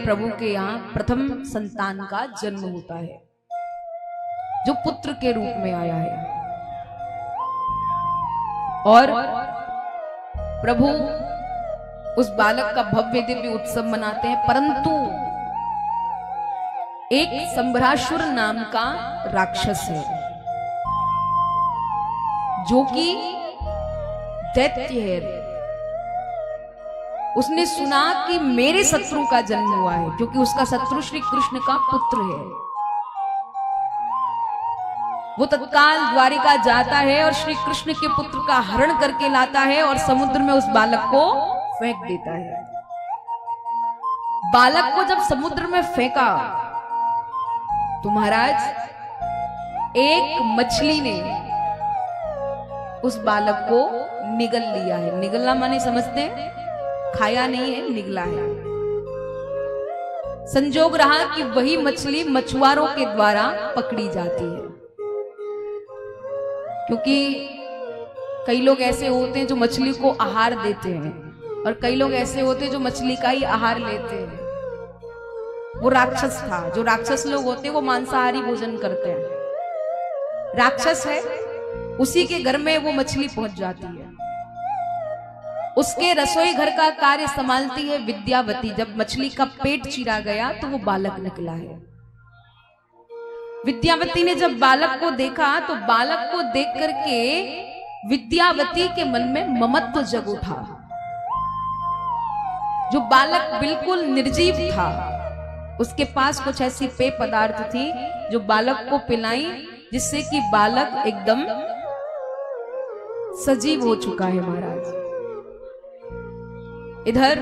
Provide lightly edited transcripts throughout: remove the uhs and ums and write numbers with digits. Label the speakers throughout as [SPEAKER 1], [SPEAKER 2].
[SPEAKER 1] प्रभु के यहाँ प्रथम संतान का जन्म होता है, जो पुत्र के रूप में आया है। और प्रभु उस बालक का भव्य दिव्य उत्सव मनाते हैं, परंतु एक संभ्रासुर नाम का राक्षस है, जो कि दैत्य है। उसने सुना कि मेरे शत्रु का जन्म हुआ है, क्योंकि उसका शत्रु श्री कृष्ण का पुत्र है। वो तत्काल द्वारिका जाता है और श्री कृष्ण के पुत्र का हरण करके लाता है और समुद्र में उस बालक को फेंक देता है। बालक को जब समुद्र में फेंका तो महाराज एक मछली ने उस बालक को निगल लिया है। निगलना माने समझते हैं, खाया नहीं है, निगला है। संजोग रहा कि वही मछली मछुआरों के द्वारा पकड़ी जाती है, क्योंकि कई लोग ऐसे होते हैं जो मछली को आहार देते हैं, और कई लोग ऐसे होते हैं जो मछली का ही आहार लेते हैं। वो राक्षस था। जो राक्षस लोग होते हैं वो मांसाहारी भोजन करते हैं। राक्षस है, उसी के घर में वो मछली पहुंच जाती है। उसके रसोई घर का कार्य संभालती है विद्यावती। जब मछली का पेट चीरा गया तो वो बालक निकला है। विद्यावती ने जब बालक को देखा तो बालक को देख करके विद्यावती के मन में ममत्व जग उठा। जो बालक बिल्कुल निर्जीव था, उसके पास कुछ ऐसी पेय पदार्थ थी जो बालक को पिलाई, जिससे कि बालक एकदम सजीव हो चुका है महाराज। इधर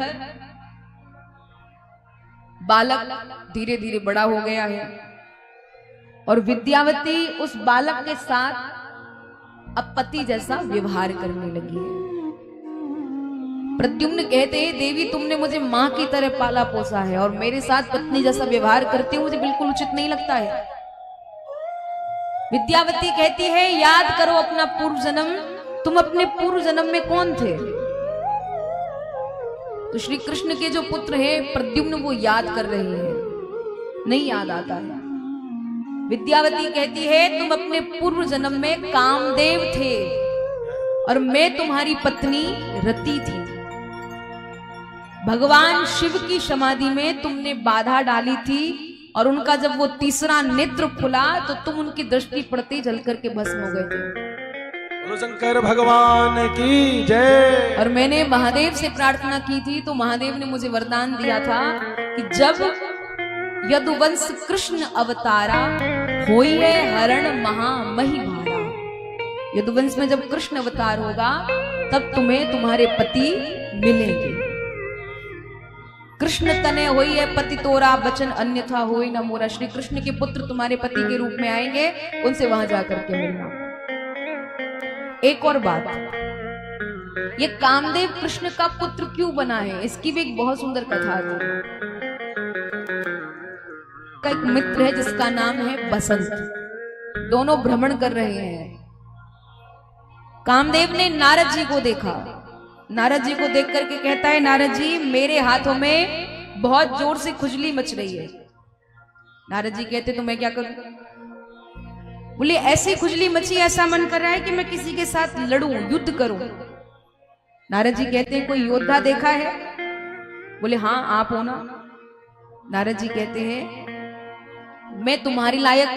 [SPEAKER 1] बालक धीरे धीरे बड़ा हो गया है और विद्यावती उस बालक के साथ अब पति जैसा व्यवहार करने लगी है। प्रद्युम्न कहते हैं, देवी तुमने मुझे मां की तरह पाला पोसा है और मेरे साथ पत्नी जैसा व्यवहार करते हो मुझे बिल्कुल उचित नहीं लगता है। विद्यावती कहती है, याद करो अपना पूर्व जन्म, तुम अपने पूर्व जन्म में कौन थे? तो श्री कृष्ण के जो पुत्र है प्रद्युम्न वो याद कर रहे हैं, नहीं याद आता है। विद्यावती कहती है, तुम अपने पूर्व जन्म में कामदेव थे और मैं तुम्हारी पत्नी रति थी। भगवान शिव की समाधि में तुमने बाधा डाली थी और उनका जब वो तीसरा नेत्र खुला तो तुम उनकी दृष्टि पड़ते जल करके भस्म हो गए थे।
[SPEAKER 2] शंकर भगवान की जय।
[SPEAKER 1] और मैंने महादेव से प्रार्थना की थी तो महादेव ने मुझे वरदान दिया था कि जब यदुवंश कृष्ण अवतारा होइए हरण महामहि भारा। यदुवंश में जब कृष्ण अवतार होगा तब तुम्हें तुम्हारे पति मिलेंगे। कृष्ण तने होई है पति तोरा, बचन अन्यथा होई न मोरा। श्री कृष्ण के पुत्र तुम्हारे पति के रूप में आएंगे, उनसे वहां जाकर के मिलना। एक और बात, ये कामदेव कृष्ण का पुत्र क्यों बना है, इसकी भी एक बहुत सुंदर कथा थी। का एक मित्र है जिसका नाम है बसंत। दोनों भ्रमण कर रहे हैं। कामदेव ने नारद जी को देखा। नारद जी को देख करके कहता है, नारद जी मेरे हाथों में बहुत जोर से खुजली मच रही है। नारद जी कहते तो मैं क्या करूं? बोले ऐसी खुजली मची, ऐसा मन कर रहा है कि मैं किसी के साथ लड़ूं, युद्ध करूं। नारद जी कहते हैं, कोई योद्धा देखा है? बोले हाँ आप हो ना। नारद जी कहते हैं, मैं तुम्हारी लायक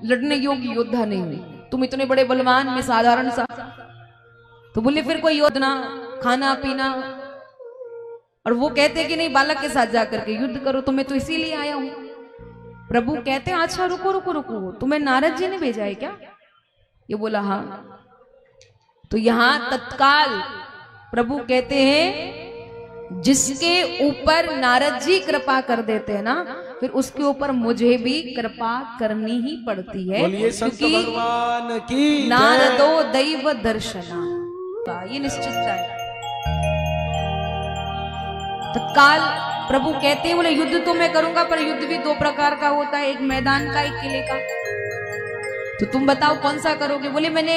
[SPEAKER 1] लड़ने योग्य योद्धा नहीं हूं, तुम इतने बड़े बलवान, मैं साधारण सा। तो बोले फिर कोई योजना, खाना पीना। और वो कहते कि नहीं बालक के साथ जाकर के युद्ध करो, तो मैं तो इसीलिए आया हूं। प्रभु कहते हैं, अच्छा रुको रुको रुको, तुम्हें नारद जी ने भेजा है क्या? ये बोला हाँ। तो यहां तत्काल प्रभु कहते हैं, जिसके ऊपर नारद जी कृपा कर देते हैं ना, फिर उसके ऊपर मुझे भी कृपा करनी ही पड़ती है, क्योंकि
[SPEAKER 2] भगवान की
[SPEAKER 1] नारदो दैव दर्शना, ये निश्चितता है। तत्काल प्रभु कहते हैं, बोले युद्ध तो मैं करूंगा, पर युद्ध भी दो प्रकार का होता है, एक मैदान का, एक किले का। तो तुम बताओ कौन सा करोगे? बोले मैंने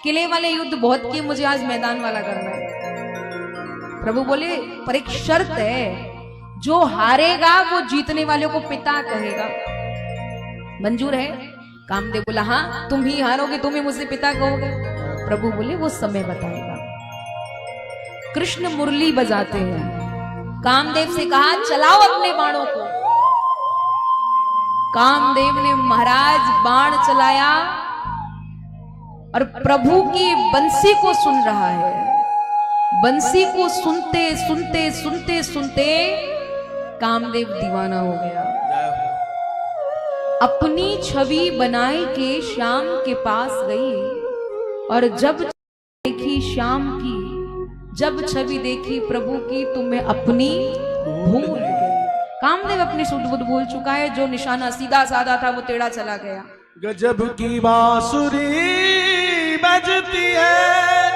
[SPEAKER 1] किले वाले युद्ध बहुत किए, मुझे आज मैदान वाला करना है। प्रभु बोले पर एक शर्त है, जो हारेगा वो जीतने वाले को पिता कहेगा। मंजूर है? कामदेव बोला हाँ, तुम ही हारोगे, तुम ही मुझसे पिता कहोगे। प्रभु बोले वो समय बताएगा। कृष्ण मुरली बजाते हैं। कामदेव से कहा चलाओ अपने बाणों को। कामदेव ने महाराज बाण चलाया और प्रभु की बंसी को सुन रहा है। बंसी को सुनते सुनते सुनते सुनते कामदेव दीवाना हो गया। अपनी छवि बनाई के श्याम के पास गई और जब देखी श्याम की, जब छवि देखी प्रभु की, तुम्हें अपनी भूल गई। कामदेव अपनी सुध बुध भूल चुका है। जो निशाना सीधा साधा था वो टेढ़ा चला गया।
[SPEAKER 2] गजब की बांसुरी बजती है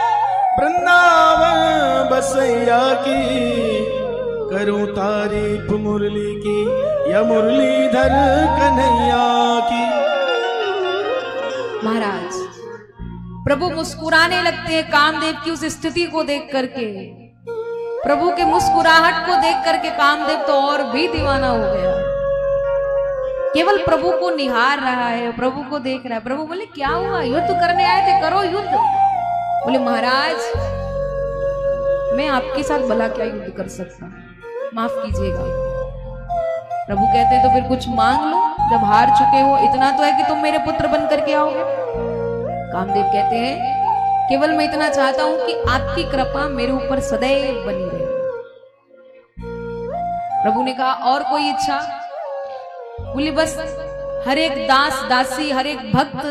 [SPEAKER 2] वृंदावन बसैया की, करूं तारीफ मुरली की या मुरलीधर कन्हैया की।
[SPEAKER 1] महाराज प्रभु मुस्कुराने लगते हैं कामदेव की उस स्थिति को देख करके। प्रभु के मुस्कुराहट को देख करके कामदेव तो और भी दीवाना हो गया। केवल प्रभु को निहार रहा है, प्रभु को देख रहा है। प्रभु बोले क्या हुआ, युद्ध करने आए थे, करो युद्ध। बोले महाराज मैं आपके साथ भला क्या युद्ध कर सकता, माफ कीजिएगा। प्रभु कहते तो फिर कुछ मांग लो, जब हार चुके हो इतना तो है कि तुम मेरे पुत्र बन करके आओगे। कामदेव कहते हैं केवल मैं इतना चाहता हूं कि आपकी कृपा मेरे ऊपर सदैव बनी रहे। प्रभु ने कहा और कोई इच्छा? बोले बस हर एक दास दासी, हर एक भक्त,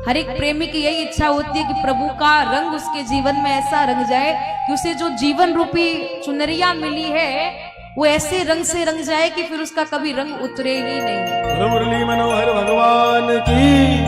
[SPEAKER 1] हर एक प्रेमी की यही इच्छा होती है कि प्रभु का रंग उसके जीवन में ऐसा रंग जाए कि उसे जो जीवन रूपी चुनरिया मिली है वो ऐसे रंग से रंग जाए कि फिर उसका कभी रंग उतरे ही नहीं।
[SPEAKER 2] मुरली मनोहर भगवान की